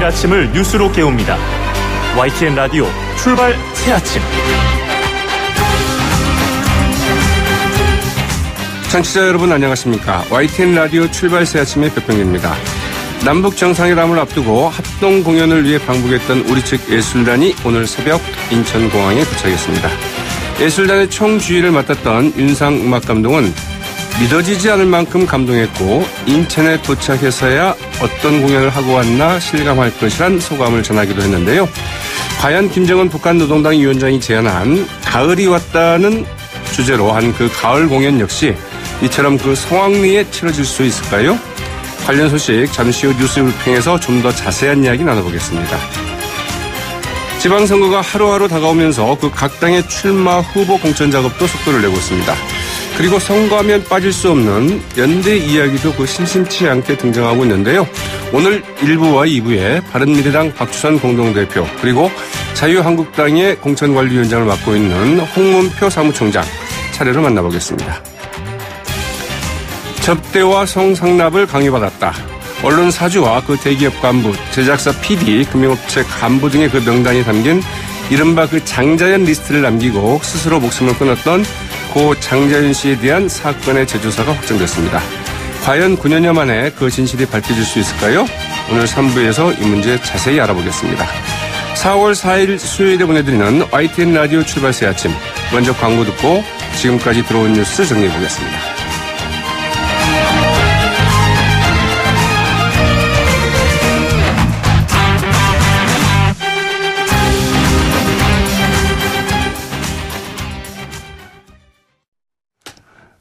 매일 아침을 뉴스로 깨웁니다. YTN 라디오 출발 새아침. 청취자 여러분 안녕하십니까. YTN 라디오 출발 새아침의 백병입니다. 남북 정상회담을 앞두고 합동 공연을 위해 방북했던 우리 측 예술단이 오늘 새벽 인천공항에 도착했습니다. 예술단의 총주의를 맡았던 윤상 음악감독은 믿어지지 않을 만큼 감동했고 인천에 도착해서야 어떤 공연을 하고 왔나 실감할 것이란 소감을 전하기도 했는데요. 과연 김정은 북한 노동당 위원장이 제안한 가을이 왔다는 주제로 한 그 가을 공연 역시 이처럼 그 성황리에 치러질 수 있을까요? 관련 소식 잠시 후 뉴스 브리핑에서 좀 더 자세한 이야기 나눠보겠습니다. 지방선거가 하루하루 다가오면서 그 각 당의 출마 후보 공천 작업도 속도를 내고 있습니다. 그리고 선거하면 빠질 수 없는 연대 이야기도 그 심심치 않게 등장하고 있는데요. 오늘 1부와 2부에 바른미래당 박주선 공동대표 그리고 자유한국당의 공천관리위원장을 맡고 있는 홍문표 사무총장 차례로 만나보겠습니다. 접대와 성상납을 강요받았다. 언론 사주와 그 대기업 간부, 제작사 PD, 금융업체 간부 등의 그 명단이 담긴 이른바 그 장자연 리스트를 남기고 스스로 목숨을 끊었던 고 장자연 씨에 대한 사건의 재조사가 확정됐습니다. 과연 9년여 만에 그 진실이 밝혀질 수 있을까요? 오늘 3부에서 이 문제 자세히 알아보겠습니다. 4월 4일 수요일에 보내드리는 YTN 라디오 출발 새아침. 먼저 광고 듣고 지금까지 들어온 뉴스 정리해보겠습니다.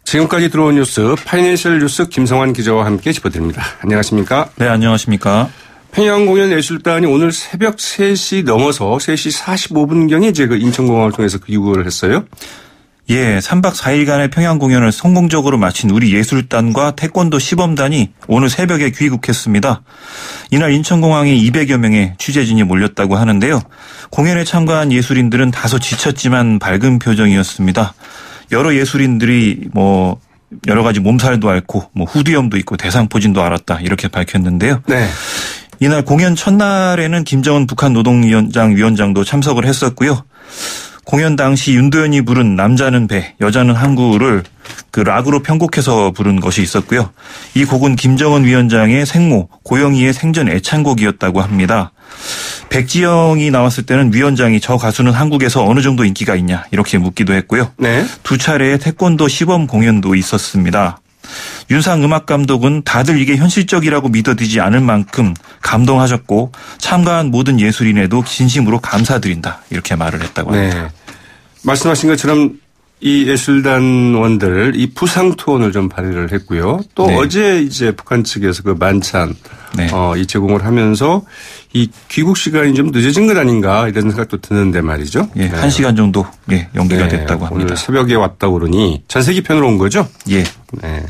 지금까지 들어온 뉴스 파이낸셜 뉴스 김성환 기자와 함께 짚어드립니다. 안녕하십니까? 네, 안녕하십니까? 평양공연예술단이 오늘 새벽 3시 넘어서 3시 45분경에 이제 그 인천공항을 통해서 귀국을 했어요? 예, 3박 4일간의 평양 공연을 성공적으로 마친 우리 예술단과 태권도 시범단이 오늘 새벽에 귀국했습니다. 이날 인천공항에 200여 명의 취재진이 몰렸다고 하는데요. 공연에 참가한 예술인들은 다소 지쳤지만 밝은 표정이었습니다. 여러 예술인들이 여러 가지 몸살도 앓고 후두염도 있고 대상포진도 앓았다 이렇게 밝혔는데요. 네. 이날 공연 첫날에는 김정은 북한 노동위원장 위원장도 참석을 했었고요. 공연 당시 윤도현이 부른 남자는 배, 여자는 항구를 그 락으로 편곡해서 부른 것이 있었고요. 이 곡은 김정은 위원장의 생모 고영희의 생전 애창곡이었다고 합니다. 백지영이 나왔을 때는 위원장이 저 가수는 한국에서 어느 정도 인기가 있냐 이렇게 묻기도 했고요. 네. 두 차례의 태권도 시범 공연도 있었습니다. 윤상 음악감독은 다들 이게 현실적이라고 믿어지지 않을 만큼 감동하셨고 참가한 모든 예술인에도 진심으로 감사드린다 이렇게 말을 했다고 합니다. 네. 말씀하신 것처럼 이 예술단원들 이 부상 투혼을 좀 발휘를 했고요. 또 네. 어제 이제 북한 측에서 그 만찬 네. 이 제공을 하면서 이 귀국 시간이 좀 늦어진 것 아닌가 이런 생각도 드는데 말이죠. 예, 네. 1시간 정도 연기가 됐다고 합니다. 오늘 새벽에 왔다고 그러니 전세기편으로 온 거죠? 예. 네.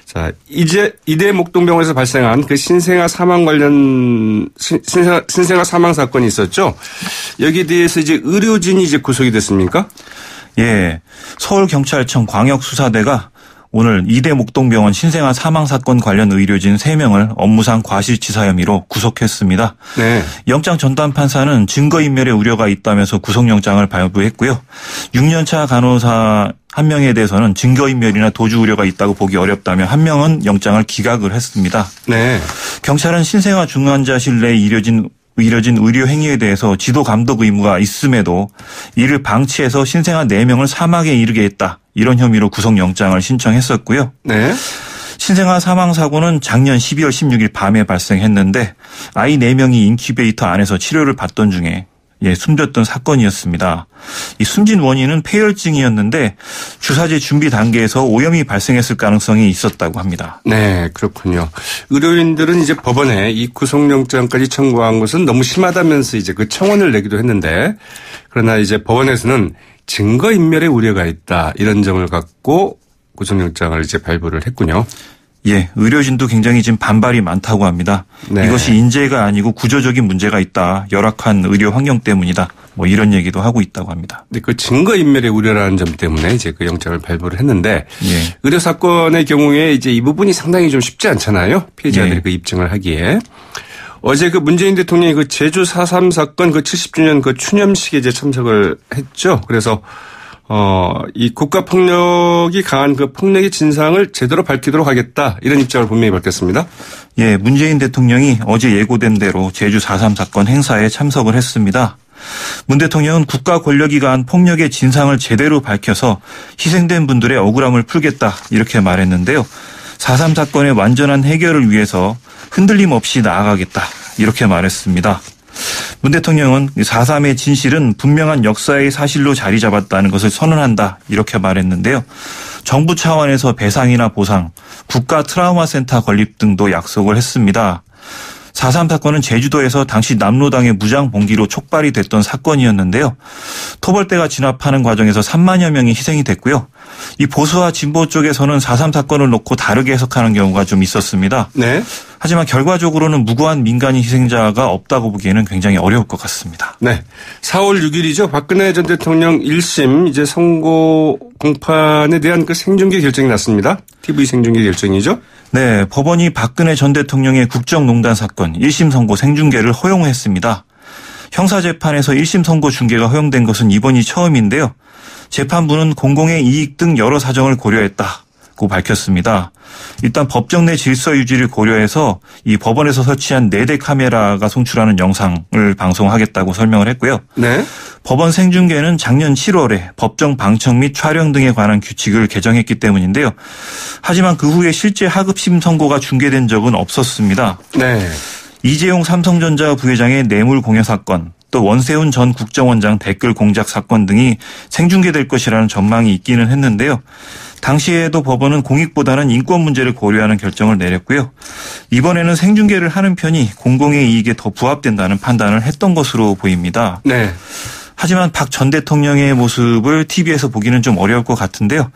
자, 이제 이대 목동병원에서 발생한 그 신생아 사망 관련 신생아 사망 사건이 있었죠. 여기에 대해서 이제 의료진이 이제 구속이 됐습니까? 예. 서울경찰청 광역수사대가 오늘 이대 목동병원 신생아 사망 사건 관련 의료진 3명을 업무상 과실치사 혐의로 구속했습니다. 네. 영장 전담 판사는 증거인멸의 우려가 있다면서 구속영장을 발부했고요. 6년차 간호사 1명에 대해서는 증거인멸이나 도주 우려가 있다고 보기 어렵다며 1명은 영장을 기각을 했습니다. 네. 경찰은 신생아 중환자실 내 의료진 의료 행위에 대해서 지도 감독 의무가 있음에도 이를 방치해서 신생아 4명을 사망에 이르게 했다. 이런 혐의로 구속영장을 신청했었고요. 네. 신생아 사망 사고는 작년 12월 16일 밤에 발생했는데 아이 4명이 인큐베이터 안에서 치료를 받던 중에 숨졌던 사건이었습니다. 이 숨진 원인은 폐혈증이었는데 주사제 준비 단계에서 오염이 발생했을 가능성이 있었다고 합니다. 네, 그렇군요. 의료인들은 이제 법원에 이 구속영장까지 청구한 것은 너무 심하다면서 이제 그 청원을 내기도 했는데 그러나 이제 법원에서는 증거인멸의 우려가 있다 이런 점을 갖고 구속영장을 이제 발부를 했군요. 예, 의료진도 굉장히 지금 반발이 많다고 합니다. 네. 이것이 인재가 아니고 구조적인 문제가 있다. 열악한 의료 환경 때문이다. 이런 얘기도 하고 있다고 합니다. 근데 그 증거인멸의 우려라는 점 때문에 이제 그 영장을 발부를 했는데 예. 의료 사건의 경우에 이제 이 부분이 상당히 좀 쉽지 않잖아요. 피해자들이 예. 그 입증을 하기에. 어제 그 문재인 대통령이 그 제주 4.3 사건 그 70주년 그 추념식에 이제 참석을 했죠. 그래서 이 국가폭력이 강한 그 폭력의 진상을 제대로 밝히도록 하겠다. 이런 입장을 분명히 밝혔습니다. 예, 문재인 대통령이 어제 예고된 대로 제주 4.3 사건 행사에 참석을 했습니다. 문 대통령은 국가 권력이 가한 폭력의 진상을 제대로 밝혀서 희생된 분들의 억울함을 풀겠다 이렇게 말했는데요. 4.3 사건의 완전한 해결을 위해서 흔들림 없이 나아가겠다 이렇게 말했습니다. 문 대통령은 4.3의 진실은 분명한 역사의 사실로 자리 잡았다는 것을 선언한다 이렇게 말했는데요. 정부 차원에서 배상이나 보상, 국가 트라우마 센터 건립 등도 약속을 했습니다. 4.3 사건은 제주도에서 당시 남로당의 무장 봉기로 촉발이 됐던 사건이었는데요. 토벌대가 진압하는 과정에서 3만여 명이 희생이 됐고요. 이 보수와 진보 쪽에서는 4.3 사건을 놓고 다르게 해석하는 경우가 좀 있었습니다. 네. 하지만 결과적으로는 무고한 민간인 희생자가 없다고 보기에는 굉장히 어려울 것 같습니다. 네. 4월 6일이죠. 박근혜 전 대통령 1심 이제 선고 공판에 대한 그 생중계 결정이 났습니다. TV 생중계 결정이죠. 네. 법원이 박근혜 전 대통령의 국정농단 사건 1심 선고 생중계를 허용했습니다. 형사재판에서 1심 선고 중계가 허용된 것은 이번이 처음인데요. 재판부는 공공의 이익 등 여러 사정을 고려했다고 밝혔습니다. 일단 법정 내 질서 유지를 고려해서 이 법원에서 설치한 4대 카메라가 송출하는 영상을 방송하겠다고 설명을 했고요. 네. 법원 생중계는 작년 7월에 법정 방청 및 촬영 등에 관한 규칙을 개정했기 때문인데요. 하지만 그 후에 실제 하급심 선고가 중계된 적은 없었습니다. 네. 이재용 삼성전자 부회장의 뇌물 공여 사건, 또 원세훈 전 국정원장 댓글 공작 사건 등이 생중계될 것이라는 전망이 있기는 했는데요. 당시에도 법원은 공익보다는 인권 문제를 고려하는 결정을 내렸고요. 이번에는 생중계를 하는 편이 공공의 이익에 더 부합된다는 판단을 했던 것으로 보입니다. 네. 하지만 박 전 대통령의 모습을 TV에서 보기는 좀 어려울 것 같은데요.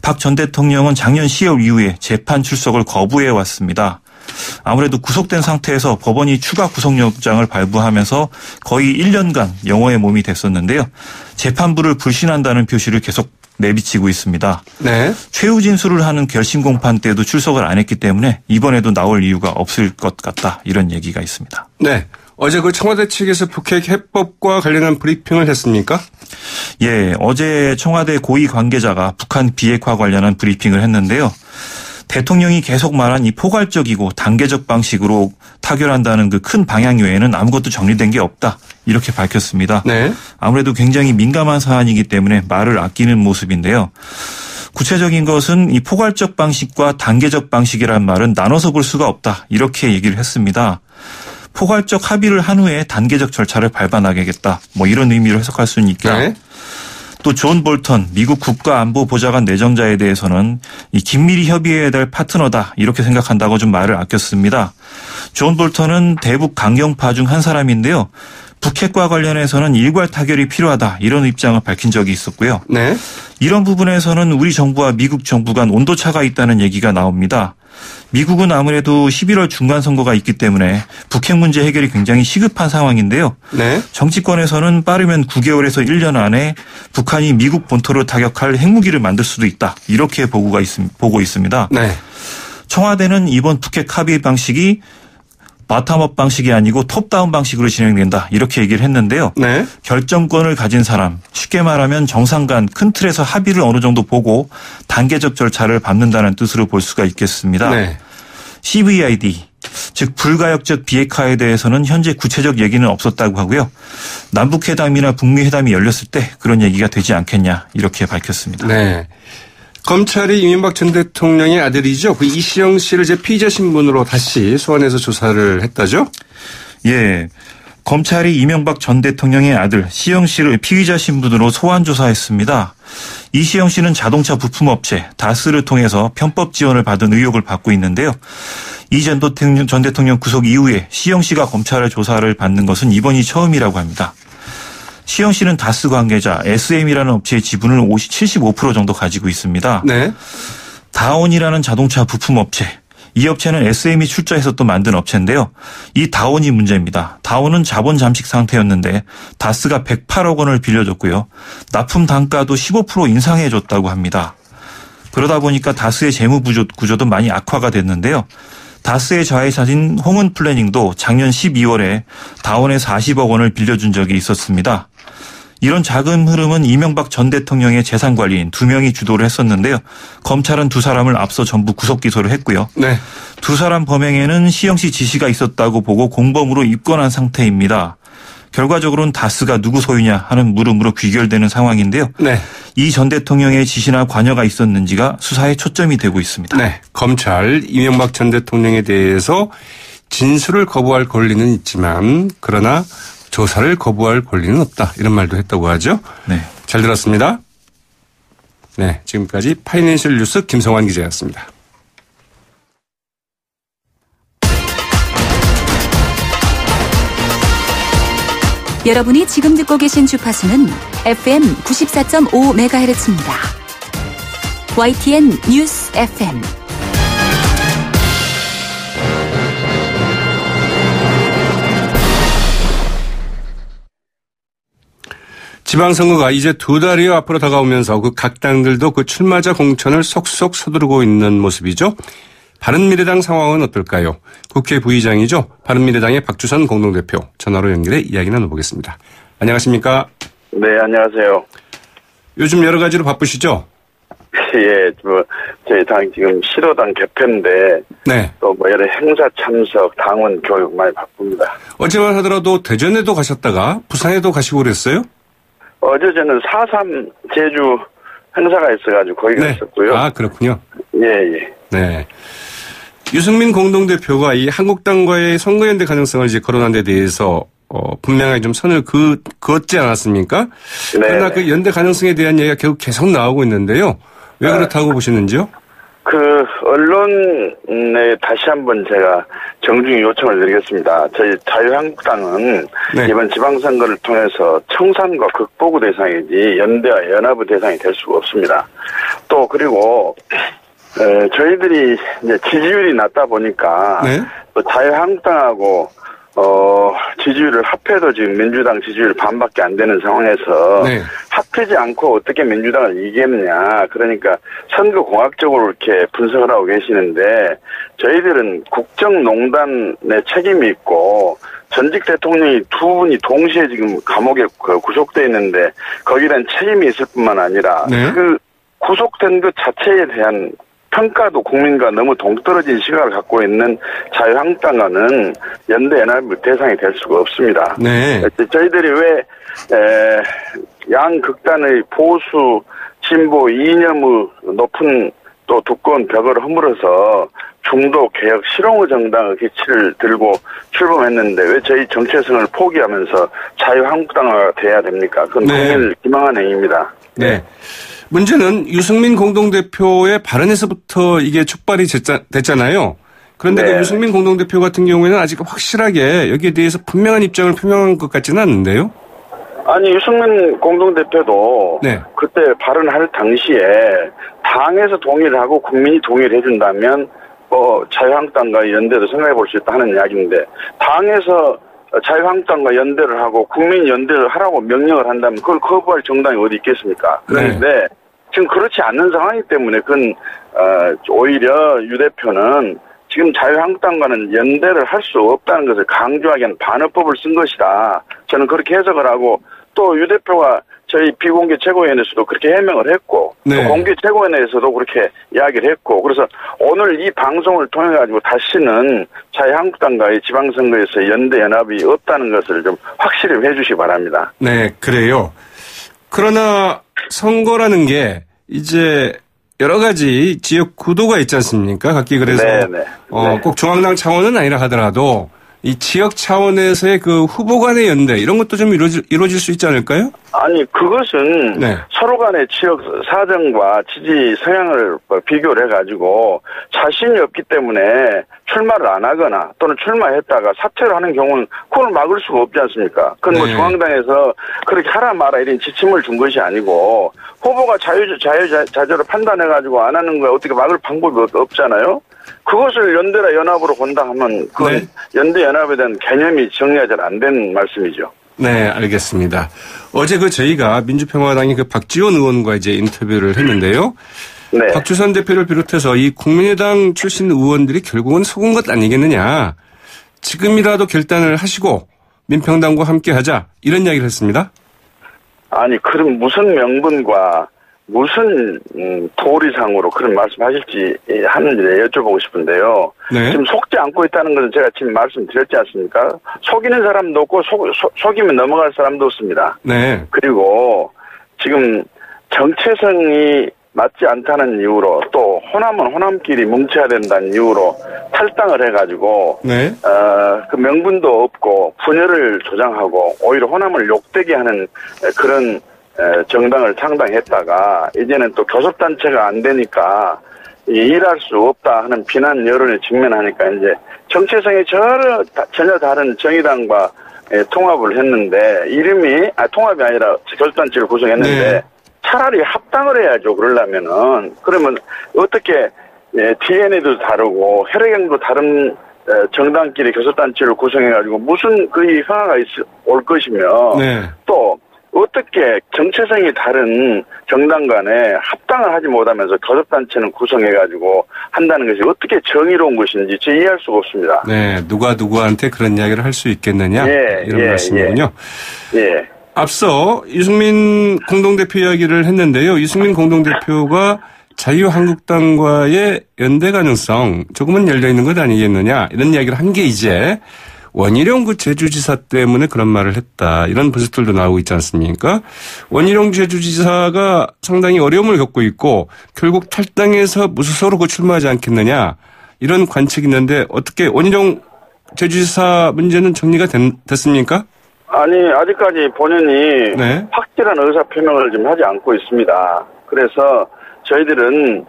박 전 대통령은 작년 10월 이후에 재판 출석을 거부해 왔습니다. 아무래도 구속된 상태에서 법원이 추가 구속영장을 발부하면서 거의 1년간 영호의 몸이 됐었는데요. 재판부를 불신한다는 표시를 계속 내비치고 있습니다. 네. 최후 진술을 하는 결심 공판 때도 출석을 안 했기 때문에 이번에도 나올 이유가 없을 것 같다. 이런 얘기가 있습니다. 네. 어제 그 청와대 측에서 북핵 해법과 관련한 브리핑을 했습니까? 예, 어제 청와대 고위 관계자가 북한 비핵화 관련한 브리핑을 했는데요. 대통령이 계속 말한 이 포괄적이고 단계적 방식으로 타결한다는 그 큰 방향 외에는 아무것도 정리된 게 없다. 이렇게 밝혔습니다. 네. 아무래도 굉장히 민감한 사안이기 때문에 말을 아끼는 모습인데요. 구체적인 것은 이 포괄적 방식과 단계적 방식이라는 말은 나눠서 볼 수가 없다. 이렇게 얘기를 했습니다. 포괄적 합의를 한 후에 단계적 절차를 밟아나가겠다. 뭐 이런 의미로 해석할 수는 있겠다. 네. 또 존 볼턴 미국 국가안보보좌관 내정자에 대해서는 이 긴밀히 협의해야 될 파트너다 이렇게 생각한다고 좀 말을 아꼈습니다. 존 볼턴은 대북 강경파 중 한 사람인데요. 북핵과 관련해서는 일괄 타결이 필요하다 이런 입장을 밝힌 적이 있었고요. 네. 이런 부분에서는 우리 정부와 미국 정부 간 온도차가 있다는 얘기가 나옵니다. 미국은 아무래도 11월 중간 선거가 있기 때문에 북핵 문제 해결이 굉장히 시급한 상황인데요. 네. 정치권에서는 빠르면 9개월에서 1년 안에 북한이 미국 본토를 타격할 핵무기를 만들 수도 있다. 이렇게 보고 있습니다. 네. 청와대는 이번 북핵 합의 방식이 바텀업 방식이 아니고 톱다운 방식으로 진행된다. 이렇게 얘기를 했는데요. 네. 결정권을 가진 사람, 쉽게 말하면 정상 간 큰 틀에서 합의를 어느 정도 보고 단계적 절차를 밟는다는 뜻으로 볼 수가 있겠습니다. 네. CVID, 즉 불가역적 비핵화에 대해서는 현재 구체적 얘기는 없었다고 하고요. 남북회담이나 북미회담이 열렸을 때 그런 얘기가 되지 않겠냐 이렇게 밝혔습니다. 네. 검찰이 이명박 전 대통령의 아들이죠. 그 이시영 씨를 이제 피의자 신분으로 다시 소환해서 조사를 했다죠? 예. 검찰이 이명박 전 대통령의 아들 시영 씨를 피의자 신분으로 소환 조사했습니다. 이시영 씨는 자동차 부품업체 다스를 통해서 편법 지원을 받은 의혹을 받고 있는데요. 이 전 대통령 구속 이후에 시영 씨가 검찰의 조사를 받는 것은 이번이 처음이라고 합니다. 시영 씨는 다스 관계자 SM이라는 업체의 지분을 75% 정도 가지고 있습니다. 네. 다온이라는 자동차 부품 업체. 이 업체는 SM이 출자해서 또 만든 업체인데요. 이 다온이 문제입니다. 다온은 자본 잠식 상태였는데 다스가 108억 원을 빌려줬고요. 납품 단가도 15% 인상해줬다고 합니다. 그러다 보니까 다스의 재무 구조도 많이 악화가 됐는데요. 다스의 자회사인 홍은플래닝도 작년 12월에 다원에 40억 원을 빌려준 적이 있었습니다. 이런 자금 흐름은 이명박 전 대통령의 재산관리인 2명이 주도를 했었는데요. 검찰은 2사람을 앞서 전부 구속 기소를 했고요. 네. 2사람 범행에는 시영씨 지시가 있었다고 보고 공범으로 입건한 상태입니다. 결과적으로는 다스가 누구 소유냐 하는 물음으로 귀결되는 상황인데요. 네. 이 전 대통령의 지시나 관여가 있었는지가 수사에 초점이 되고 있습니다. 네. 검찰 이명박 전 대통령에 대해서 진술을 거부할 권리는 있지만 그러나 조사를 거부할 권리는 없다. 이런 말도 했다고 하죠. 네. 잘 들었습니다. 네. 지금까지 파이낸셜 뉴스 김성환 기자였습니다. 여러분이 지금 듣고 계신 주파수는 FM 94.5MHz입니다. YTN 뉴스 FM. 지방선거가 이제 2달여 앞으로 다가오면서 각 당들도 출마자 공천을 속속 서두르고 있는 모습이죠. 바른미래당 상황은 어떨까요? 국회 부의장이죠. 바른미래당의 박주선 공동대표 전화로 연결해 이야기 나눠보겠습니다. 안녕하십니까? 네, 안녕하세요. 요즘 여러 가지로 바쁘시죠? 예, 저희 당 지금 실효당 개편인데 네. 또 여러 행사 참석, 당원 교육 많이 바쁩니다. 어제만 하더라도 대전에도 가셨다가 부산에도 가시고 그랬어요? 어제 저는 4.3 제주 행사가 있어가지고 거기 갔었고요. 아, 그렇군요. 예. 네. 유승민 공동대표가 이 한국당과의 선거연대 가능성을 이제 거론한 데 대해서 분명하게 좀 선을 그었지 않았습니까? 네. 그러나 그 연대 가능성에 대한 얘기가 계속 나오고 있는데요. 왜 그렇다고 보시는지요? 언론에 다시 한번 제가 정중히 요청을 드리겠습니다. 저희 자유한국당은 네. 이번 지방선거를 통해서 청산과 극복의 대상이지 연대와 연합의 대상이 될 수가 없습니다. 또 그리고 저희들이 이제 지지율이 낮다 보니까 네. 또 자유한국당하고 지지율을 합해도 지금 민주당 지지율 반밖에 안 되는 상황에서 네. 합하지 않고 어떻게 민주당을 이기겠느냐. 그러니까 선거공학적으로 이렇게 분석을 하고 계시는데 저희들은 국정농단의 책임이 있고 전직 대통령이 2분이 동시에 지금 감옥에 구속돼 있는데 거기에 대한 책임이 있을 뿐만 아니라 네. 그 구속된 것 자체에 대한 평가도 국민과 너무 동떨어진 시각을 갖고 있는 자유한국당과는 연대 연합의 대상이 될 수가 없습니다. 네. 저희들이 왜 양극단의 보수 진보 이념의 높은 또 두꺼운 벽을 허물어서 중도 개혁 실용의 정당의 기치를 들고 출범했는데 왜 저희 정체성을 포기하면서 자유한국당화가 돼야 됩니까? 그건 네. 국민을 기망한 행위입니다. 네. 문제는 유승민 공동대표의 발언에서부터 이게 촉발이 됐잖아요. 그런데 네. 그 유승민 공동대표 같은 경우에는 아직 확실하게 여기에 대해서 분명한 입장을 표명한 것 같지는 않는데요. 아니 유승민 공동대표도 네. 그때 발언할 당시에 당에서 동의를 하고 국민이 동의를 해준다면 자유한국당과 연대도 생각해 볼 수 있다 하는 이야기인데 당에서 자유한국당과 연대를 하고 국민 연대를 하라고 명령을 한다면 그걸 거부할 정당이 어디 있겠습니까? 그런데 네. 지금 그렇지 않는 상황이기 때문에 그건 오히려 유 대표는 지금 자유한국당과는 연대를 할 수 없다는 것을 강조하기 위한 반어법을 쓴 것이다. 저는 그렇게 해석을 하고 또 유 대표가 저희 비공개 최고위원회에서도 그렇게 해명을 했고 네. 또 공개 최고위원회에서도 그렇게 이야기를 했고 그래서 오늘 이 방송을 통해 가지고 다시는 자유한국당과의 지방선거에서 연대 연합이 없다는 것을 좀 확실히 해주시기 바랍니다. 네, 그래요. 그러나 선거라는 게 이제 여러 가지 지역 구도가 있지 않습니까? 각기 그래서 네. 꼭 중앙당 차원은 아니라 하더라도 이 지역 차원에서의 그 후보 간의 연대 이런 것도 좀 이루어질 수 있지 않을까요? 아니 그것은 네. 서로 간의 지역 사정과 지지 성향을 비교를 해가지고 자신이 없기 때문에 출마를 안 하거나 또는 출마했다가 사퇴를 하는 경우는 그걸 막을 수가 없지 않습니까? 그건 뭐 네. 중앙당에서 그렇게 하라 마라 이런 지침을 준 것이 아니고 후보가 자유자재로 판단해가지고 안 하는 거에 어떻게 막을 방법이 없잖아요. 그것을 연대라 연합으로 본다 하면 그건 네. 연대 연합에 대한 개념이 정리가 잘 안 된 말씀이죠. 네, 알겠습니다. 어제 저희가 민주평화당의 박지원 의원과 이제 인터뷰를 했는데요. 네. 박주선 대표를 비롯해서 이 국민의당 출신 의원들이 결국은 속은 것 아니겠느냐. 지금이라도 결단을 하시고 민평당과 함께하자 이런 이야기를 했습니다. 아니 그럼 무슨 명분과 무슨 도리상으로 그런 말씀하실지 하는지 여쭤보고 싶은데요. 네. 지금 속지 않고 있다는 것은 제가 지금 말씀드렸지 않습니까? 속이는 사람도 없고 속이면 넘어갈 사람도 없습니다. 네. 그리고 지금 정체성이 맞지 않다는 이유로 또 호남은 호남끼리 뭉쳐야 된다는 이유로 탈당을 해가지고 네. 그 명분도 없고 분열을 조장하고 오히려 호남을 욕되게 하는 그런 정당을 창당했다가 이제는 또 교섭단체가 안 되니까 일할 수 없다 하는 비난 여론에 직면하니까 이제 정체성이 전혀 다른 정의당과 통합을 했는데 통합이 아니라 교섭단체를 구성했는데 네. 차라리 합당을 해야죠. 그러려면은 그러면 어떻게 DNA도 다르고 혈액형도 다른 정당끼리 교섭단체를 구성해가지고 무슨 거의 평화가 올 것이며 네. 또 어떻게 정체성이 다른 정당 간에 합당을 하지 못하면서 교섭단체는 구성해가지고 한다는 것이 어떻게 정의로운 것인지 저 이해할 수가 없습니다. 네. 누가 누구한테 그런 이야기를 할 수 있겠느냐. 이런 말씀이군요. 예. 앞서 이승민 공동대표 이야기를 했는데요. 이승민 공동대표가 자유한국당과의 연대 가능성 조금은 열려있는 것 아니겠느냐. 이런 이야기를 한 게 이제 원희룡 제주지사 때문에 그런 말을 했다. 이런 분석들도 나오고 있지 않습니까? 원희룡 제주지사가 상당히 어려움을 겪고 있고 결국 탈당해서 무소속으로 출마하지 않겠느냐. 이런 관측이 있는데 어떻게 원희룡 제주지사 문제는 정리가 됐습니까? 아니 아직까지 본인이 네. 확실한 의사표명을 좀 하지 않고 있습니다. 그래서 저희들은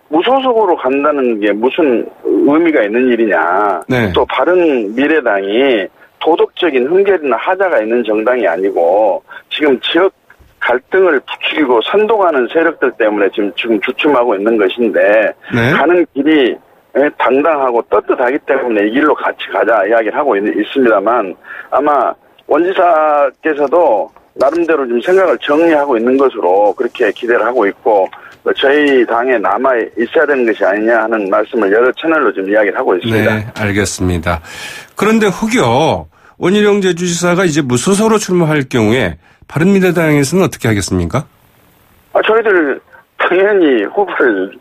무소속으로 간다는 게 무슨 의미가 있는 일이냐. 네. 또 바른미래당이 도덕적인 흥결이나 하자가 있는 정당이 아니고 지금 지역 갈등을 부추기고 선동하는 세력들 때문에 지금 주춤하고 있는 것인데 네. 가는 길이 당당하고 떳떳하기 때문에 이 길로 같이 가자 이야기를 하고 있습니다만 아마 원 지사께서도 나름대로 좀 생각을 정리하고 있는 것으로 그렇게 기대를 하고 있고 저희 당에 남아 있어야 되는 것이 아니냐 하는 말씀을 여러 채널로 좀 이야기를 하고 있습니다. 네, 알겠습니다. 그런데 혹여 원희룡 제주지사가 이제 무소속으로 출마할 경우에 바른미래당에서는 어떻게 하겠습니까? 저희들 당연히 후보를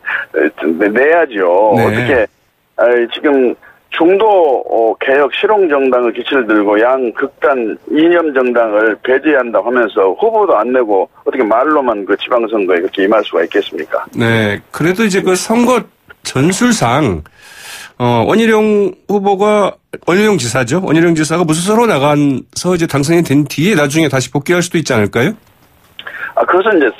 내야죠. 네. 어떻게 지금 중도 개혁 실용 정당을 기치를 들고 양극단 이념 정당을 배제한다고 하면서 후보도 안 내고 어떻게 말로만 그 지방선거에 그렇게 임할 수가 있겠습니까? 네. 그래도 이제 그 선거 전술상 원희룡 지사죠. 원희룡 지사가 무소속으로 나가서 이제 당선이 된 뒤에 나중에 다시 복귀할 수도 있지 않을까요? 그것은 이제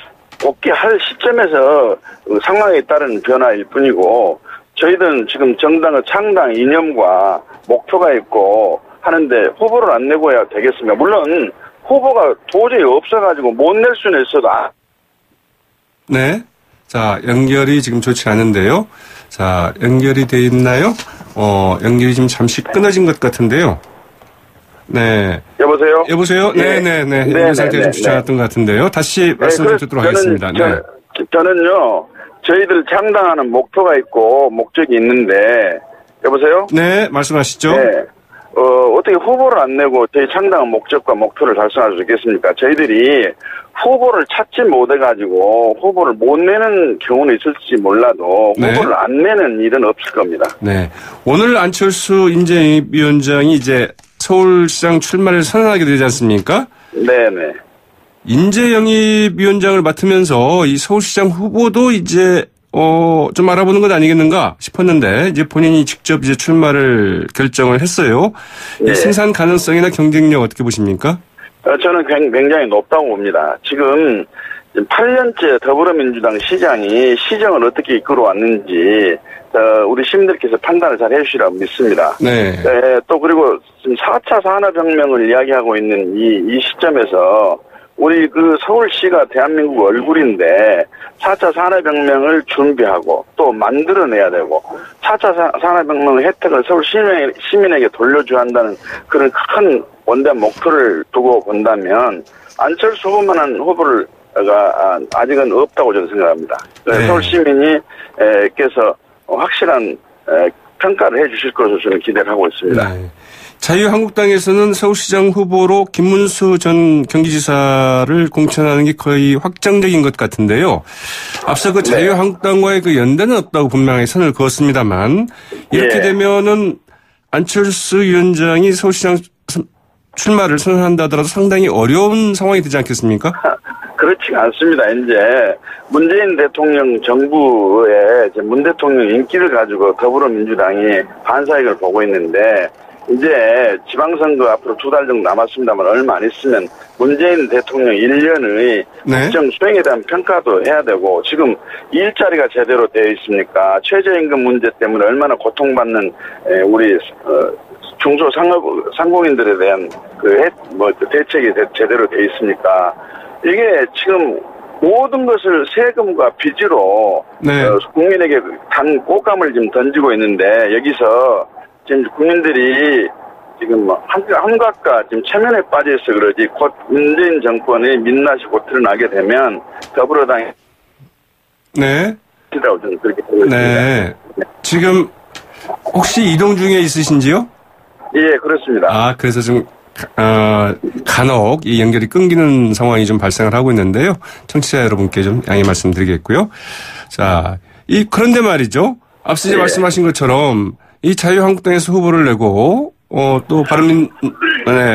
복귀할 시점에서 상황에 따른 변화일 뿐이고 저희들은 지금 정당의 창당 이념과 목표가 있고 하는데 후보를 안 내고야 되겠습니까? 물론 후보가 도저히 없어가지고 못 낼 수는 있어도 네. 자, 연결이 지금 좋지 않은데요. 자, 연결이 돼 있나요? 연결이 지금 잠시 끊어진 것 같은데요. 네. 여보세요? 예. 네네네. 연결 상태가 좀 좋지 않았던 것 같은데요. 다시 말씀 좀 듣도록 하겠습니다. 네. 저는요, 저희들 창당하는 목표가 있고 목적이 있는데, 여보세요? 네, 말씀하시죠. 네. 어떻게 후보를 안 내고 저희 창당한 목적과 목표를 달성할 수 있겠습니까? 저희들이 후보를 찾지 못해가지고 후보를 못 내는 경우는 있을지 몰라도 네. 후보를 안 내는 일은 없을 겁니다. 네. 오늘 안철수 인재위원장이 이제 서울시장 출마를 선언하게 되지 않습니까? 네네. 인재영입위원장을 맡으면서 이 서울시장 후보도 이제 좀 알아보는 것 아니겠는가 싶었는데 이제 본인이 직접 이제 출마를 결정을 했어요. 네. 이 생산 가능성이나 경쟁력 어떻게 보십니까? 저는 굉장히 높다고 봅니다. 지금 8년째 더불어민주당 시장이 시정을 어떻게 이끌어왔는지 우리 시민들께서 판단을 잘 해주시라고 믿습니다. 네. 또 그리고 지금 4차 산업혁명을 이야기하고 있는 이 시점에서 우리 그 서울시가 대한민국 얼굴인데 4차 산업혁명을 준비하고 또 만들어내야 되고 4차 산업혁명 혜택을 서울 시민에게 돌려줘야 한다는 그런 큰 원대한 목표를 두고 본다면 안철수 후보만한 후보를 아직은 없다고 저는 생각합니다. 네. 서울 시민께서 확실한 평가를 해 주실 것으로 저는 기대를 하고 있습니다. 네. 자유한국당에서는 서울시장 후보로 김문수 전 경기지사를 공천하는 게 거의 확정적인 것 같은데요. 앞서 그 자유한국당과의 그 연대는 없다고 분명히 선을 그었습니다만 이렇게 되면은 안철수 위원장이 서울시장 출마를 선언한다 하더라도 상당히 어려운 상황이 되지 않겠습니까? 그렇지가 않습니다. 이제 문재인 대통령 정부의 문 대통령 인기를 가지고 더불어민주당이 반사익을 보고 있는데 이제 지방선거 앞으로 2달 정도 남았습니다만 얼마 안 있으면 문재인 대통령 1년의 국정 수행에 대한 평가도 해야 되고 지금 일자리가 제대로 되어 있습니까? 최저임금 문제 때문에 얼마나 고통받는 우리 중소상공인들에 대한 대책이 제대로 되어 있습니까? 이게 지금 모든 것을 세금과 빚으로 국민에게 단 꽃감을 지금 던지고 있는데 여기서 지금 국민들이 지금 함각과 지금 체면에 빠져 있어 그러지 곧 문재인 정권의 민낯이 곧 드러나게 되면 더불어당이 라고 저는 그렇게 보고 있습니다. 네. 지금 혹시 이동 중에 있으신지요? 예, 그렇습니다. 아, 그래서 좀 간혹 이 연결이 끊기는 상황이 좀 발생을 하고 있는데요. 청취자 여러분께 좀 양해 말씀드리겠고요. 자, 그런데 말이죠. 앞서 이제 말씀하신 것처럼 이 자유한국당에서 후보를 내고 또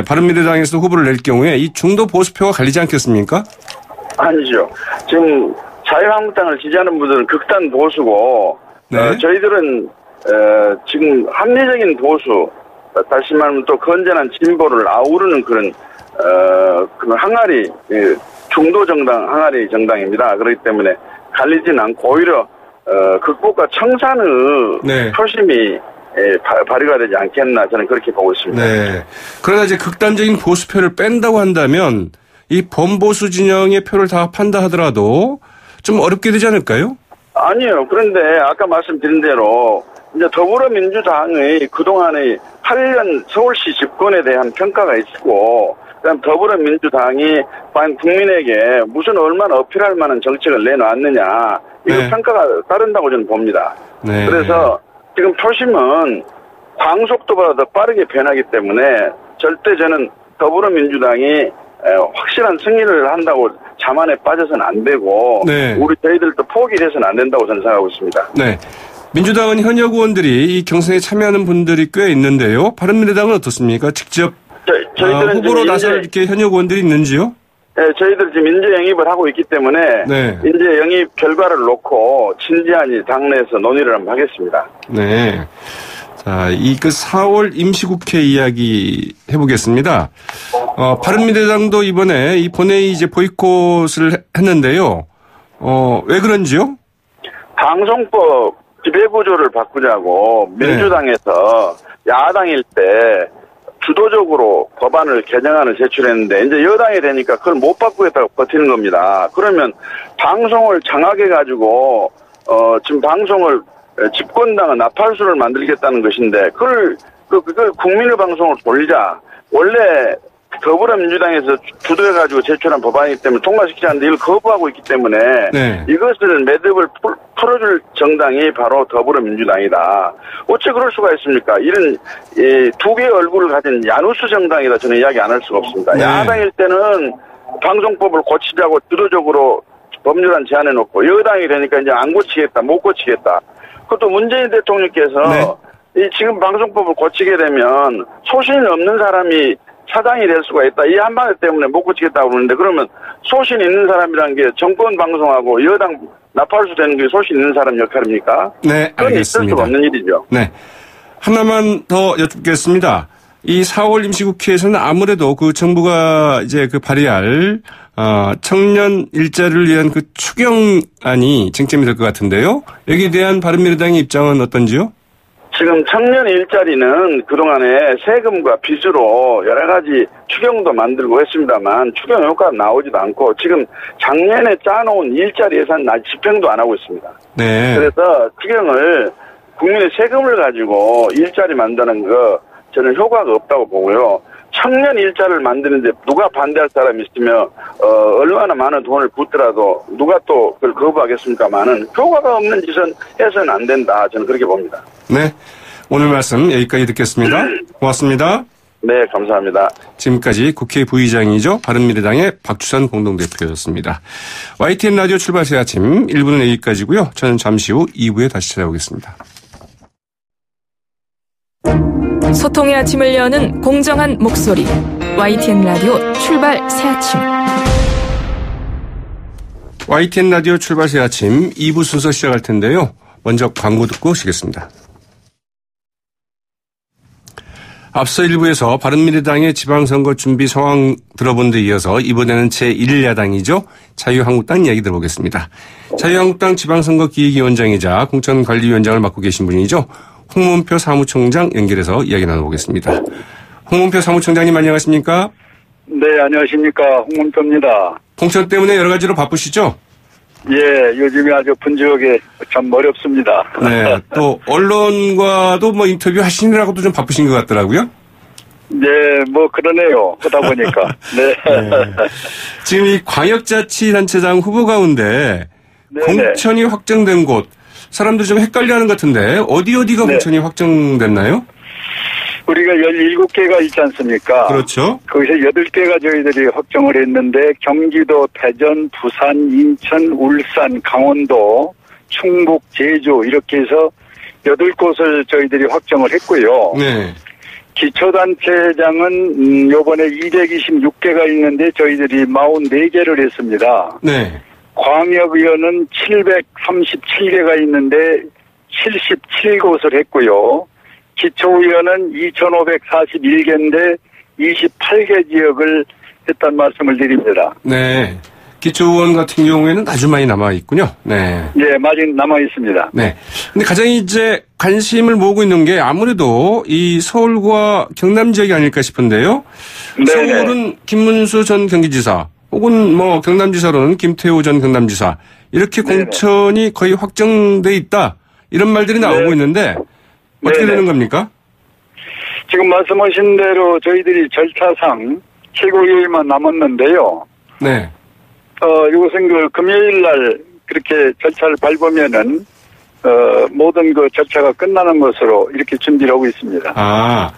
바른미래당에서 후보를 낼 경우에 이 중도 보수표가 갈리지 않겠습니까? 아니죠. 지금 자유한국당을 지지하는 분들은 극단 보수고 저희들은 지금 합리적인 보수 다시 말하면 또 건전한 진보를 아우르는 그런 항아리 중도 정당 항아리 정당입니다. 그렇기 때문에 갈리진 않고 오히려 극복과 청산의 표심이 발휘가 되지 않겠나 저는 그렇게 보고 있습니다. 네. 그러나 이제 극단적인 보수표를 뺀다고 한다면 이 범보수 진영의 표를 다 합한다 하더라도 좀 어렵게 되지 않을까요? 아니요. 그런데 아까 말씀드린 대로 이제 더불어민주당의 그동안의 8년 서울시 집권에 대한 평가가 있고 그다음 더불어민주당이 국민에게 무슨 얼마나 어필할 만한 정책을 내놓았느냐 이거 평가가 따른다고 저는 봅니다. 그래서 지금 표심은 광속도보다 더 빠르게 변하기 때문에 절대 저는 더불어민주당이 확실한 승리를 한다고 자만에 빠져서는 안 되고 우리 저희들도 포기해서는 안 된다고 저는 생각하고 있습니다. 네. 민주당은 현역 의원들이 이 경선에 참여하는 분들이 꽤 있는데요. 바른미래당은 어떻습니까? 직접 저희들은 후보로 나설 이렇게 현역 의원들이 있는지요? 네, 저희들 지금 인재 영입을 하고 있기 때문에 인재 영입 결과를 놓고 진지하니 당내에서 논의를 한번 하겠습니다. 네. 자, 4월 임시국회 이야기 해보겠습니다. 바른미래당도 이번에 이 본회의 이제 보이콧을 했는데요. 왜 그런지요? 방송법 지배구조를 바꾸자고 민주당에서 야당일 때 주도적으로 법안을 개정안을 제출했는데 이제 여당이 되니까 그걸 못 바꾸겠다고 버티는 겁니다. 그러면 방송을 장악해가지고 지금 방송을 집권당은 나팔수를 만들겠다는 것인데 그걸 국민의 방송을 돌리자. 원래 더불어민주당에서 주도해가지고 제출한 법안이기 때문에 통과시키지 않는데 이걸 거부하고 있기 때문에 이것을 매듭을 풀어줄 정당이 바로 더불어민주당이다. 어째 그럴 수가 있습니까? 이런 두 개의 얼굴을 가진 야누스 정당이다 저는 이야기 안 할 수가 없습니다. 야당일 때는 방송법을 고치자고 주도적으로 법률안 제안해놓고 여당이 되니까 이제 안 고치겠다, 못 고치겠다. 그것도 문재인 대통령께서 지금 방송법을 고치게 되면 소신이 없는 사람이 사장이 될 수가 있다. 이 한마디 때문에 못 고치겠다고 그러는데 그러면 소신 있는 사람이라는 게 정권 방송하고 여당 나팔수 되는 게 소신 있는 사람 역할입니까? 네, 알겠습니다. 있을 수가 없는 일이죠. 네. 하나만 더 여쭙겠습니다. 이 4월 임시국회에서는 아무래도 그 정부가 이제 발의할 청년 일자리를 위한 그 추경안이 쟁점이 될 것 같은데요. 여기에 대한 바른미래당의 입장은 어떤지요? 지금 청년 일자리는 그동안에 세금과 빚으로 여러 가지 추경도 만들고 했습니다만 추경 효과가 나오지도 않고 지금 작년에 짜놓은 일자리 예산 아직 집행도 안 하고 있습니다. 그래서 추경을 국민의 세금을 가지고 일자리 만드는 거 저는 효과가 없다고 보고요. 청년 일자를 만드는데 누가 반대할 사람이 있으면 얼마나 많은 돈을 붓더라도 누가 또 그걸 거부하겠습니까만은 효과가 없는 짓은 해서는 안 된다. 저는 그렇게 봅니다. 네. 오늘 말씀 여기까지 듣겠습니다. 고맙습니다. 네, 감사합니다. 지금까지 국회 부의장이죠. 바른미래당의 박주선 공동대표였습니다. YTN 라디오 출발 새 아침 1부는 여기까지고요. 저는 잠시 후 2부에 다시 찾아오겠습니다. 소통의 아침을 여는 공정한 목소리 YTN 라디오 출발 새 아침. YTN 라디오 출발 새 아침 2부 순서 시작할 텐데요. 먼저 광고 듣고 오시겠습니다. 앞서 1부에서 바른미래당의 지방선거 준비 상황 들어본 데 이어서 이번에는 제1야당이죠. 자유한국당 이야기 들어보겠습니다. 자유한국당 지방선거 기획위원장이자 공천관리위원장을 맡고 계신 분이죠. 홍문표 사무총장 연결해서 이야기 나눠보겠습니다. 홍문표 사무총장님 안녕하십니까? 네, 안녕하십니까. 홍문표입니다. 공천 때문에 여러 가지로 바쁘시죠? 예, 요즘에 아주 분주하게 참 어렵습니다. 네, 또 언론과도 뭐 인터뷰 하시느라고도 좀 바쁘신 것 같더라고요. 네, 뭐 그러네요. 하다 보니까. 네. 네. 지금 이 광역자치단체장 후보 가운데 네네. 공천이 확정된 곳 사람들이 좀 헷갈려하는 것 같은데 어디가 네. 공천이 확정됐나요? 우리가 17개가 있지 않습니까? 그렇죠. 거기서 8개가 저희들이 확정을 했는데 경기도, 대전, 부산, 인천, 울산, 강원도, 충북, 제주 이렇게 해서 8곳을 저희들이 확정을 했고요. 네. 기초단체장은 요번에 226개가 있는데 저희들이 44개를 했습니다. 네. 광역위원은 737개가 있는데 77곳을 했고요. 기초위원은 2,541개인데 28개 지역을 했다는 말씀을 드립니다. 네. 기초의원 같은 경우에는 아주 많이 남아 있군요. 네. 네, 많이 남아 있습니다. 네. 근데 가장 이제 관심을 모으고 있는 게 아무래도 이 서울과 경남 지역이 아닐까 싶은데요. 네네. 서울은 김문수 전 경기지사 혹은 뭐 경남지사로는 김태호 전 경남지사 이렇게 네네. 공천이 거의 확정돼 있다. 이런 말들이 나오고 네. 있는데 어떻게 네네. 되는 겁니까? 지금 말씀하신 대로 저희들이 절차상 최고위원만 남았는데요. 네. 이것은 그 금요일 날 그렇게 절차를 밟으면은 모든 그 절차가 끝나는 것으로 이렇게 준비를 하고 있습니다. 아,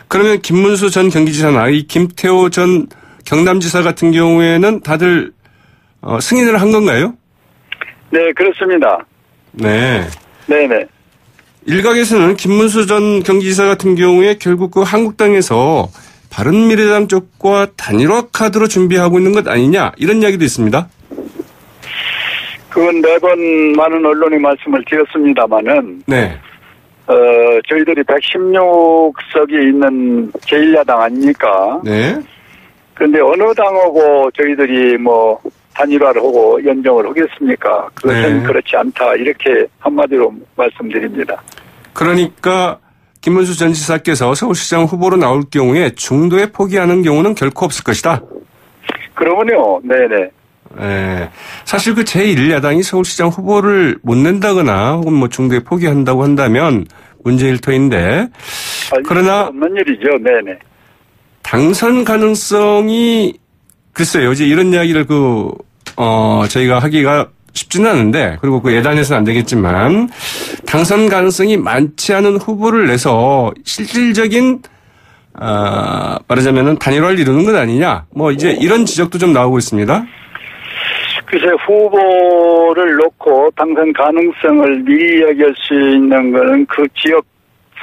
그러면 김문수 전 경기지사나 이 김태호 전 경남지사 같은 경우에는 다들 승인을 한 건가요? 네, 그렇습니다. 네. 네네. 일각에서는 김문수 전 경기지사 같은 경우에 결국 그 한국당에서 바른미래당 쪽과 단일화 카드로 준비하고 있는 것 아니냐 이런 이야기도 있습니다. 그건 매번 많은 언론이 말씀을 드렸습니다마는 네. 저희들이 116석이 있는 제1야당 아닙니까? 네. 그런데 어느 당하고 저희들이 뭐 단일화를 하고 연정을 하겠습니까? 그것은 네. 그렇지 않다. 이렇게 한마디로 말씀드립니다. 그러니까 김문수 전 지사께서 서울시장 후보로 나올 경우에 중도에 포기하는 경우는 결코 없을 것이다. 그러면요. 네네. 네. 사실 그 제1야당이 서울시장 후보를 못 낸다거나 혹은 뭐 중도에 포기한다고 한다면 문제일 터인데 그러나 없는 일이죠. 네네. 당선 가능성이 글쎄요. 이제 이런 이야기를 저희가 하기가 쉽지는 않은데 그리고 그 예단해서는 안 되겠지만 당선 가능성이 많지 않은 후보를 내서 실질적인 말하자면은 단일화를 이루는 것 아니냐. 뭐 이제 이런 지적도 좀 나오고 있습니다. 글쎄 후보를 놓고 당선 가능성을 미리 이야기할 수 있는 것은 그 지역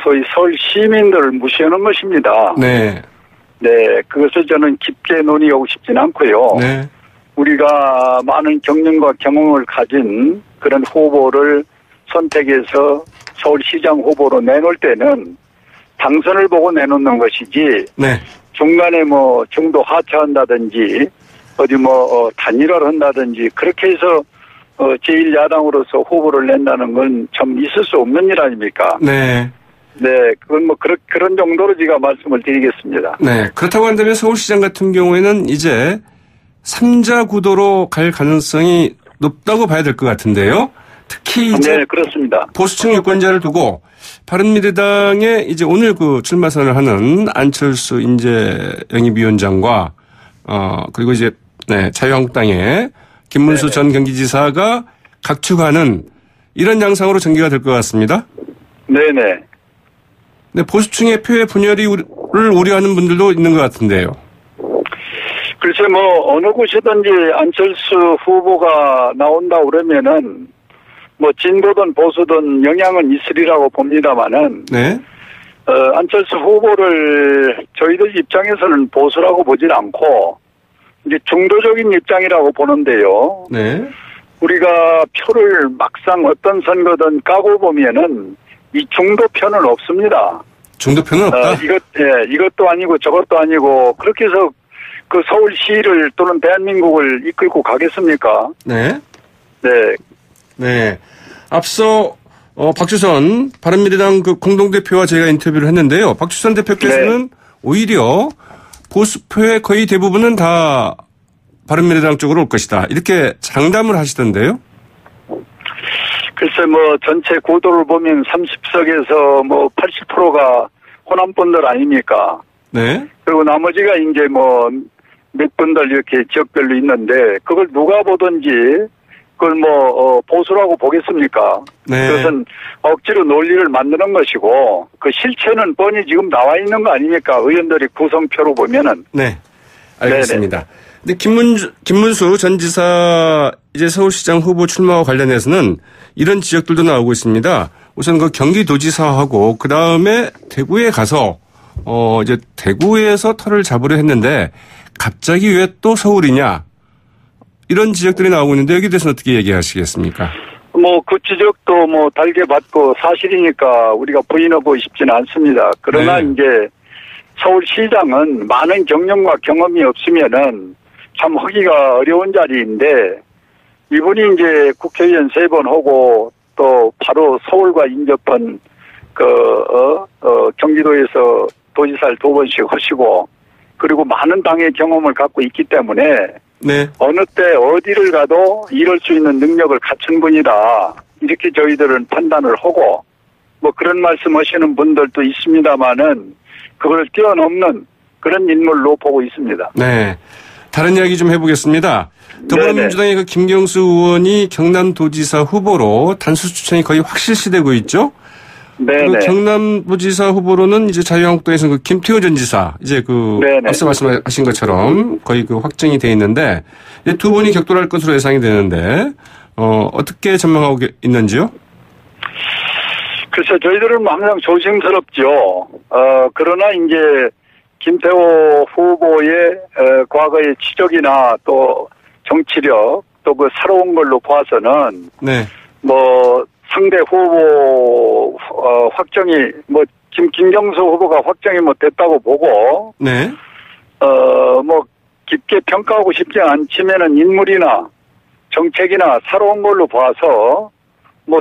소위 서울 시민들을 무시하는 것입니다. 네. 네, 그것을 저는 깊게 논의하고 싶진 않고요. 네. 우리가 많은 경륜과 경험을 가진 그런 후보를 선택해서 서울시장 후보로 내놓을 때는 당선을 보고 내놓는 것이지 네. 중간에 뭐 중도 하차한다든지 어디 뭐 단일화를 한다든지 그렇게 해서 제1야당으로서 후보를 낸다는 건 참 있을 수 없는 일 아닙니까? 네. 네, 그건 뭐 그런 정도로 제가 말씀을 드리겠습니다. 네. 그렇다고 한다면 서울시장 같은 경우에는 이제 3자 구도로 갈 가능성이 높다고 봐야 될 것 같은데요. 특히 이제 네, 그렇습니다. 보수층 유권자를 두고 바른미래당에 이제 오늘 그 출마 선언을 하는 안철수 인재영입위원장과 그리고 이제 자유한국당의 김문수 전 경기지사가 각축하는 이런 양상으로 전개가 될 것 같습니다. 네네. 네, 보수층의 표의 분열을 우려하는 분들도 있는 것 같은데요. 글쎄 어느 곳이든지 안철수 후보가 나온다 그러면은 진보든 보수든 영향은 있으리라고 봅니다만은 네. 안철수 후보를 저희들 입장에서는 보수라고 보질 않고 이제 중도적인 입장이라고 보는데요. 네. 우리가 표를 막상 어떤 선거든 까고 보면은 이 중도표는 없습니다. 중도표는 없다? 이것도 아니고 저것도 아니고 그렇게 해서 그 서울시를 또는 대한민국을 이끌고 가겠습니까? 네. 네. 네. 앞서 박주선 바른미래당 그 공동대표와 저희가 인터뷰를 했는데요. 박주선 대표께서는 오히려 보수표의 거의 대부분은 다 바른미래당 쪽으로 올 것이다. 이렇게 장담을 하시던데요. 글쎄 전체 구도를 보면 30석에서 80%가 호남분들 아닙니까? 네. 그리고 나머지가 이제 몇 분들 이렇게 지역별로 있는데 그걸 누가 보든지 그걸 보수라고 보겠습니까? 네. 그것은 억지로 논리를 만드는 것이고 그 실체는 뻔히 지금 나와 있는 거 아닙니까? 의원들이 구성표로 보면은. 네. 알겠습니다. 근데 김문수 전 지사 이제 서울시장 후보 출마와 관련해서는 이런 지적들도 나오고 있습니다. 우선 그 경기도지사하고 그 다음에 대구에 가서 이제 대구에서 털을 잡으려 했는데 갑자기 왜 또 서울이냐 이런 지적들이 나오고 있는데 여기에 대해서는 어떻게 얘기하시겠습니까? 그 지적도 달게 받고 사실이니까 우리가 부인하고 싶지는 않습니다. 그러나 네. 이제 서울시장은 많은 경력과 경험이 없으면은 참 하기가 어려운 자리인데 이분이 이제 국회의원 3번 하고 또 바로 서울과 인접한 경기도에서 도지사를 2번씩 하시고 그리고 많은 당의 경험을 갖고 있기 때문에 네. 어느 때 어디를 가도 이럴 수 있는 능력을 갖춘 분이다. 이렇게 저희들은 판단을 하고 그런 말씀하시는 분들도 있습니다만은 그걸 뛰어넘는 그런 인물로 보고 있습니다. 네. 다른 이야기 좀 해보겠습니다. 더불어민주당의 그 김경수 의원이 경남도지사 후보로 단수 추천이 거의 확실시되고 있죠. 네. 그 경남도지사 후보로는 이제 자유한국당에서 그 김태호 전 지사 이제 앞서 말씀하신 것처럼 거의 확정이 돼 있는데 이제 두 분이 격돌할 것으로 예상이 되는데 어떻게 전망하고 있는지요? 글쎄 저희들은 항상 조심스럽죠. 그러나 이제 김태호 후보의 과거의 치적이나 또 정치력 또 그 새로운 걸로 봐서는 네. 상대 후보 확정이 김경수 후보가 확정이 됐다고 보고 네. 깊게 평가하고 싶지 않지만은 인물이나 정책이나 새로운 걸로 봐서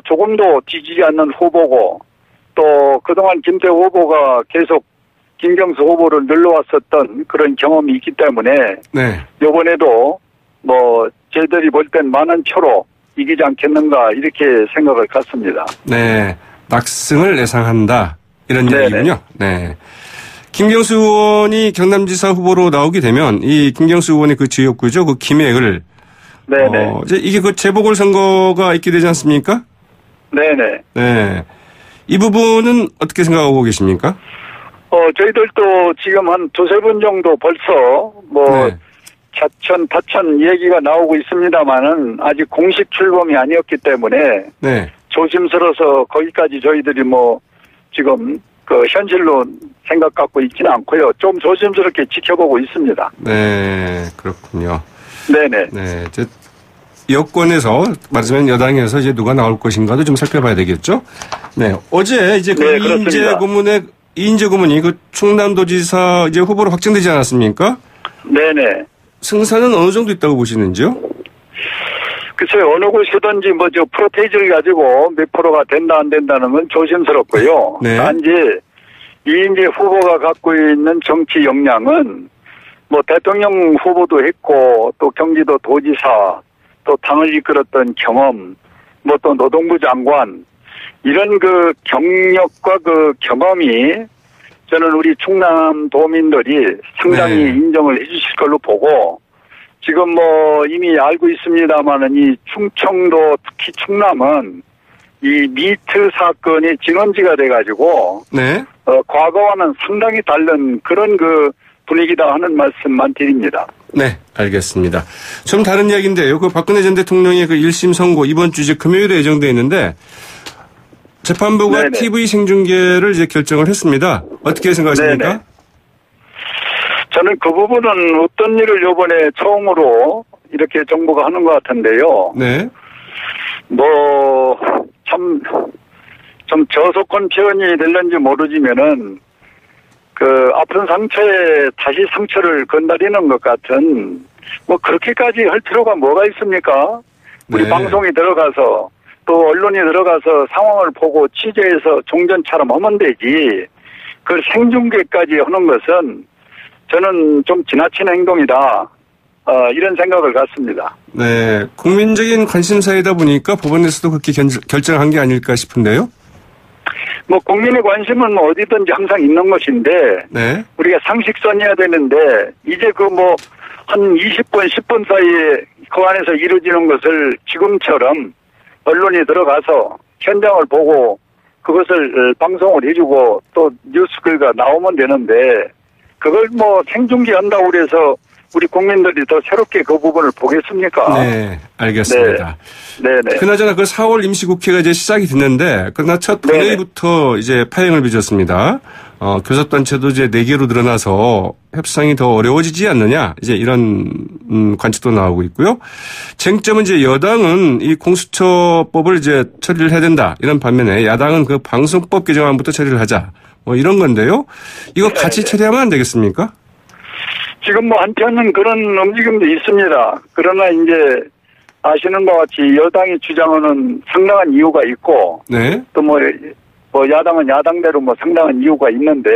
조금도 뒤지지 않는 후보고 또 그동안 김태호 후보가 계속 김경수 후보를 늘러왔었던 그런 경험이 있기 때문에 네. 이번에도 저희들이 볼 땐 많은 표로 이기지 않겠는가 이렇게 생각을 갖습니다. 네. 낙승을 예상한다. 이런 얘기군요. 네. 김경수 의원이 경남지사 후보로 나오게 되면 이 김경수 의원의 그 지역구죠. 그 김해을. 네네. 이제 이게 그 재보궐선거가 있게 되지 않습니까? 네네. 네. 이 부분은 어떻게 생각하고 계십니까? 저희들도 지금 한 2-3번 정도 벌써 자천, 타천 얘기가 나오고 있습니다만은 아직 공식 출범이 아니었기 때문에 네. 조심스러워서 거기까지 저희들이 지금 현실로 생각 갖고 있지는 않고요. 좀 조심스럽게 지켜보고 있습니다. 네, 그렇군요. 네네. 네, 이제 여권에서 말하자면 여당에서 이제 누가 나올 것인가도 좀 살펴봐야 되겠죠. 네, 어제 이제 이인재 고문이 그 충남도지사 이제 후보로 확정되지 않았습니까? 네네. 승산은 어느 정도 있다고 보시는지요? 글쎄요, 어느 곳이든지 프로테이지를 가지고 몇 프로가 된다 안 된다는 건 조심스럽고요. 네. 단지 이인재 후보가 갖고 있는 정치 역량은 대통령 후보도 했고 또 경기도 도지사 또 당을 이끌었던 경험 뭐 또 노동부 장관 이런 그 경력과 그 경험이 저는 우리 충남 도민들이 상당히 네. 인정을 해주실 걸로 보고 지금 뭐 이미 알고 있습니다만은 이 충청도 특히 충남은 이 미트 사건이 진원지가 돼가지고 네. 과거와는 상당히 다른 그런 그 분위기다 하는 말씀만 드립니다. 네, 알겠습니다. 좀 다른 이야기인데요. 그 박근혜 전 대통령의 그 1심 선고 이번 주 이제 금요일에 예정되어 있는데 재판부가 네네. TV 생중계를 이제 결정을 했습니다. 어떻게 생각하십니까? 네네. 저는 그 부분은 어떤 일을 이번에 처음으로 이렇게 정부가 하는 것 같은데요. 네. 뭐, 좀 저속한 표현이 될는지 모르지만은, 아픈 상처에 다시 상처를 건드리는 것 같은, 뭐, 그렇게까지 할 필요가 뭐가 있습니까? 우리 네. 방송에 들어가서, 또 언론에 들어가서 상황을 보고 취재해서 종전처럼 하면 되지, 그걸 생중계까지 하는 것은 저는 좀 지나친 행동이다. 이런 생각을 갖습니다. 네. 국민적인 관심사이다 보니까 법원에서도 그렇게 결정한 게 아닐까 싶은데요. 뭐 국민의 관심은 뭐 어디든지 항상 있는 것인데 네. 우리가 상식선이어야 되는데 이제 그 뭐 한 20분 10분 사이에 그 안에서 이루어지는 것을 지금처럼 언론이 들어가서 현장을 보고 그것을 방송을 해주고 또 뉴스 글가 나오면 되는데 그걸 뭐 생중계한다고 그래서 우리 국민들이 더 새롭게 그 부분을 보겠습니까? 네, 알겠습니다. 네네. 그나저나 그 4월 임시국회가 이제 시작이 됐는데, 그러나 첫 본회의부터 이제 파행을 빚었습니다. 교섭단체도 이제 4개로 늘어나서 협상이 더 어려워지지 않느냐, 이제 이런, 관측도 나오고 있고요. 쟁점은 이제 여당은 이 공수처법을 이제 처리를 해야 된다, 이런 반면에 야당은 그 방송법 개정안부터 처리를 하자, 뭐 이런 건데요. 이거 같이 처리하면 안 되겠습니까? 지금 뭐 한편은 그런 움직임도 있습니다. 그러나 이제 아시는 것 같이 여당이 주장하는 상당한 이유가 있고 네. 또 뭐 야당은 야당대로 뭐 상당한 이유가 있는데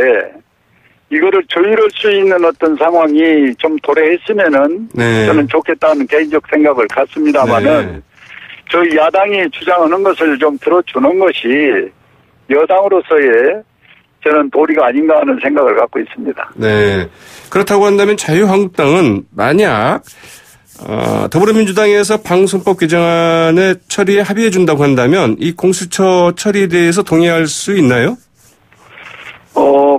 이거를 조율할 수 있는 어떤 상황이 좀 도래했으면은 네. 저는 좋겠다는 개인적 생각을 갖습니다만은 네. 저희 야당이 주장하는 것을 좀 들어주는 것이 여당으로서의 저는 도리가 아닌가 하는 생각을 갖고 있습니다. 네. 그렇다고 한다면 자유한국당은 만약 더불어민주당에서 방송법 개정안의 처리에 합의해 준다고 한다면 이 공수처 처리에 대해서 동의할 수 있나요?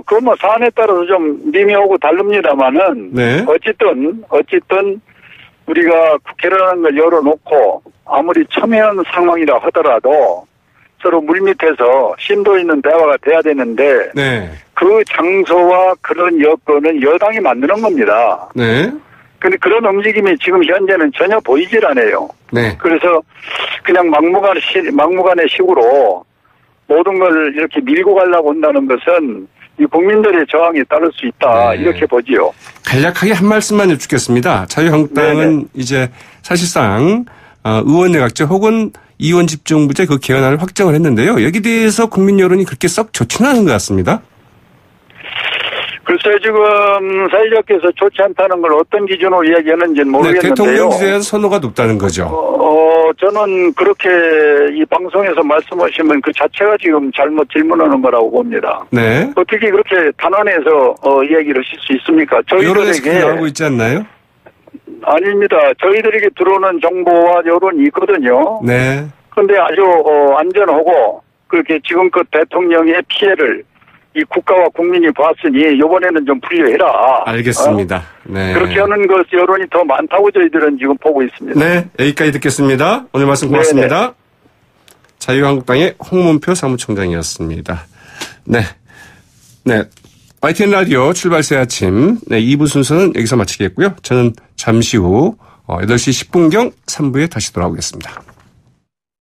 그건 뭐 사안에 따라서 좀 미묘하고 다릅니다만은 네. 어쨌든 우리가 국회라는 걸 열어놓고 아무리 첨예한 상황이라 하더라도 서로 물밑에서 심도 있는 대화가 돼야 되는데 네. 그 장소와 그런 여건은 여당이 만드는 겁니다. 네. 근데 그런 움직임이 지금 현재는 전혀 보이질 않아요. 네. 그래서 그냥 막무가내 식으로 모든 걸 이렇게 밀고 가려고 한다는 것은 이 국민들의 저항에 따를 수 있다. 네. 이렇게 보지요. 간략하게 한 말씀만 여쭙겠습니다. 자유한국당은 네네. 이제 사실상 의원내각제 혹은 이원 집중부제 그 개헌안을 확정을 했는데요. 여기 대해서 국민 여론이 그렇게 썩 좋지는 않은 것 같습니다. 글쎄요, 지금 사회자께서 좋지 않다는 걸 어떤 기준으로 이야기하는지는 모르겠는데요. 네, 대통령에 대한 선호가 높다는 거죠. 저는 그렇게 이 방송에서 말씀하시면 그 자체가 지금 잘못 질문하는 거라고 봅니다. 네. 어떻게 그렇게 단언해서 이야기를 하실 수 있습니까? 여론에서 그렇게 저희들에게 나오고 있지 않나요? 아닙니다. 저희들에게 들어오는 정보와 여론이 있거든요. 네. 그런데 아주 안전하고 그렇게 지금껏 대통령의 피해를 이 국가와 국민이 봤으니 이번에는 좀 분리해라. 알겠습니다. 네. 그렇게 하는 것 여론이 더 많다고 저희들은 지금 보고 있습니다. 네. 여기까지 듣겠습니다. 오늘 말씀 고맙습니다. 네네. 자유한국당의 홍문표 사무총장이었습니다. 네. 네. YTN 라디오 출발 새 아침. 네. 2부 순서는 여기서 마치겠고요. 저는 잠시 후 8시 10분경 3부에 다시 돌아오겠습니다.